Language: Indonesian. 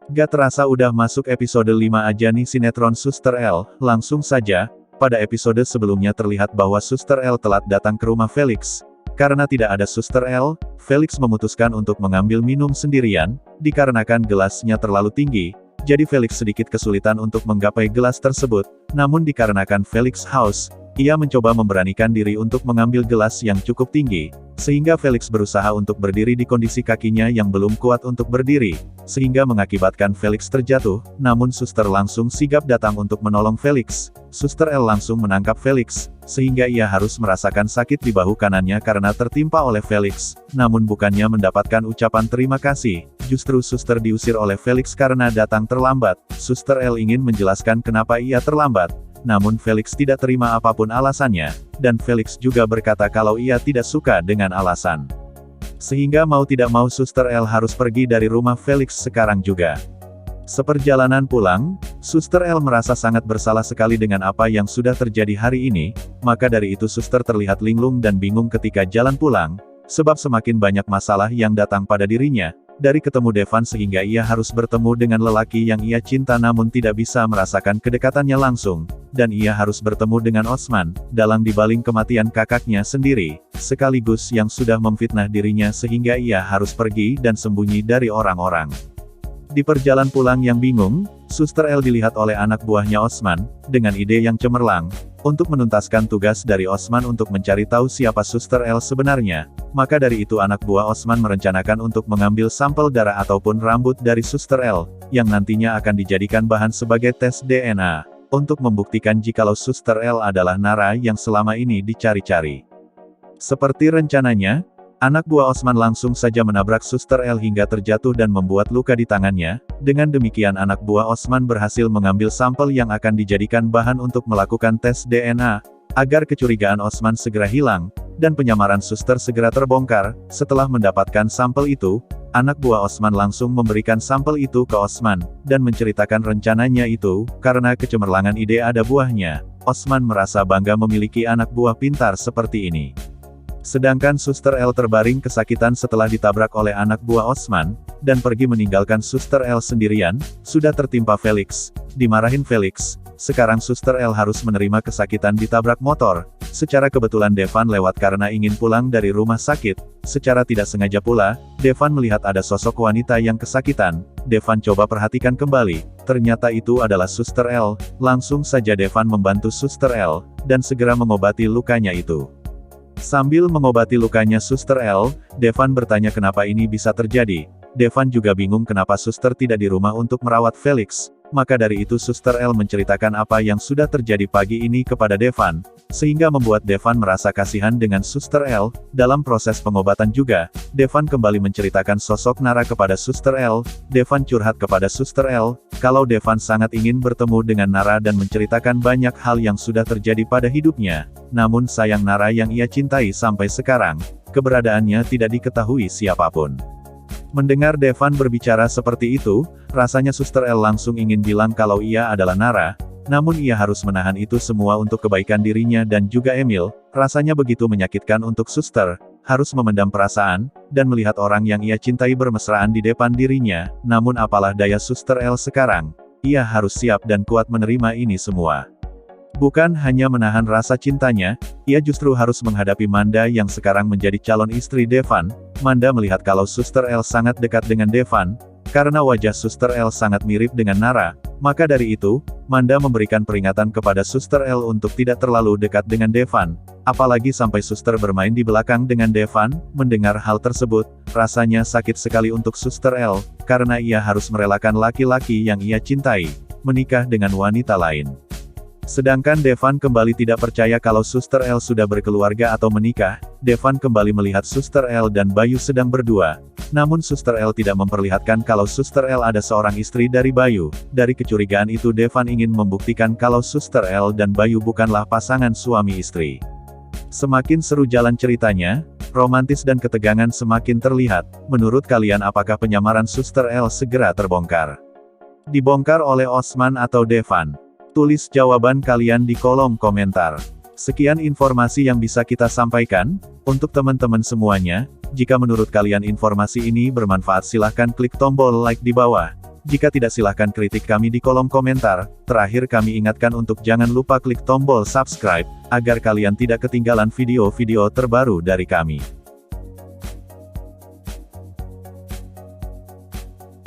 Gak terasa udah masuk episode 5 aja nih sinetron Suster L. Langsung saja, pada episode sebelumnya terlihat bahwa Suster L telat datang ke rumah Felix. Karena tidak ada Suster L, Felix memutuskan untuk mengambil minum sendirian, dikarenakan gelasnya terlalu tinggi. Jadi Felix sedikit kesulitan untuk menggapai gelas tersebut. Namun dikarenakan Felix haus, ia mencoba memberanikan diri untuk mengambil gelas yang cukup tinggi. Sehingga Felix berusaha untuk berdiri di kondisi kakinya yang belum kuat untuk berdiri, sehingga mengakibatkan Felix terjatuh, namun Suster langsung sigap datang untuk menolong Felix. Suster L langsung menangkap Felix, sehingga ia harus merasakan sakit di bahu kanannya karena tertimpa oleh Felix. Namun bukannya mendapatkan ucapan terima kasih, justru Suster diusir oleh Felix karena datang terlambat. Suster L ingin menjelaskan kenapa ia terlambat. Namun Felix tidak terima apapun alasannya, dan Felix juga berkata kalau ia tidak suka dengan alasan. Sehingga mau tidak mau Suster L harus pergi dari rumah Felix sekarang juga. Seperjalanan pulang, Suster L merasa sangat bersalah sekali dengan apa yang sudah terjadi hari ini, maka dari itu Suster terlihat linglung dan bingung ketika jalan pulang, sebab semakin banyak masalah yang datang pada dirinya. Dari ketemu Devan sehingga ia harus bertemu dengan lelaki yang ia cinta namun tidak bisa merasakan kedekatannya langsung, dan ia harus bertemu dengan Osman, dalang dibaling kematian kakaknya sendiri, sekaligus yang sudah memfitnah dirinya sehingga ia harus pergi dan sembunyi dari orang-orang. Di perjalanan pulang yang bingung, Suster L dilihat oleh anak buahnya Osman, dengan ide yang cemerlang, untuk menuntaskan tugas dari Osman untuk mencari tahu siapa Suster L sebenarnya. Maka dari itu anak buah Osman merencanakan untuk mengambil sampel darah ataupun rambut dari Suster L, yang nantinya akan dijadikan bahan sebagai tes DNA, untuk membuktikan jikalau Suster L adalah Nara yang selama ini dicari-cari. Seperti rencananya, anak buah Osman langsung saja menabrak Suster L hingga terjatuh dan membuat luka di tangannya. Dengan demikian anak buah Osman berhasil mengambil sampel yang akan dijadikan bahan untuk melakukan tes DNA, agar kecurigaan Osman segera hilang, dan penyamaran Suster segera terbongkar. Setelah mendapatkan sampel itu, anak buah Osman langsung memberikan sampel itu ke Osman, dan menceritakan rencananya itu. Karena kecemerlangan ide ada buahnya, Osman merasa bangga memiliki anak buah pintar seperti ini. Sedangkan Suster L terbaring kesakitan setelah ditabrak oleh anak buah Osman, dan pergi meninggalkan Suster L sendirian. Sudah tertimpa Felix, dimarahin Felix, sekarang Suster L harus menerima kesakitan ditabrak motor. Secara kebetulan Devan lewat karena ingin pulang dari rumah sakit. Secara tidak sengaja pula, Devan melihat ada sosok wanita yang kesakitan. Devan coba perhatikan kembali, ternyata itu adalah Suster L. Langsung saja Devan membantu Suster L, dan segera mengobati lukanya itu. Sambil mengobati lukanya Suster L, Devan bertanya kenapa ini bisa terjadi. Devan juga bingung kenapa Suster tidak di rumah untuk merawat Felix. Maka dari itu Suster L menceritakan apa yang sudah terjadi pagi ini kepada Devan, sehingga membuat Devan merasa kasihan dengan Suster L. Dalam proses pengobatan juga, Devan kembali menceritakan sosok Nara kepada Suster L. Devan curhat kepada Suster L, kalau Devan sangat ingin bertemu dengan Nara dan menceritakan banyak hal yang sudah terjadi pada hidupnya. Namun sayang Nara yang ia cintai sampai sekarang, keberadaannya tidak diketahui siapapun. Mendengar Devan berbicara seperti itu, rasanya Suster L langsung ingin bilang kalau ia adalah Nara, namun ia harus menahan itu semua untuk kebaikan dirinya dan juga Emil. Rasanya begitu menyakitkan untuk Suster, harus memendam perasaan, dan melihat orang yang ia cintai bermesraan di depan dirinya. Namun apalah daya Suster L sekarang, ia harus siap dan kuat menerima ini semua. Bukan hanya menahan rasa cintanya, ia justru harus menghadapi Manda yang sekarang menjadi calon istri Devan. Manda melihat kalau Suster L sangat dekat dengan Devan, karena wajah Suster L sangat mirip dengan Nara. Maka dari itu, Manda memberikan peringatan kepada Suster L untuk tidak terlalu dekat dengan Devan. Apalagi sampai Suster bermain di belakang dengan Devan. Mendengar hal tersebut, rasanya sakit sekali untuk Suster L, karena ia harus merelakan laki-laki yang ia cintai, menikah dengan wanita lain. Sedangkan Devan kembali tidak percaya kalau Suster L sudah berkeluarga atau menikah. Devan kembali melihat Suster L dan Bayu sedang berdua. Namun Suster L tidak memperlihatkan kalau Suster L ada seorang istri dari Bayu. Dari kecurigaan itu Devan ingin membuktikan kalau Suster L dan Bayu bukanlah pasangan suami istri. Semakin seru jalan ceritanya, romantis dan ketegangan semakin terlihat. Menurut kalian apakah penyamaran Suster L segera terbongkar? Dibongkar oleh Osman atau Devan? Tulis jawaban kalian di kolom komentar. Sekian informasi yang bisa kita sampaikan. Untuk teman-teman semuanya, jika menurut kalian informasi ini bermanfaat silahkan klik tombol like di bawah. Jika tidak silahkan kritik kami di kolom komentar. Terakhir kami ingatkan untuk jangan lupa klik tombol subscribe, agar kalian tidak ketinggalan video-video terbaru dari kami.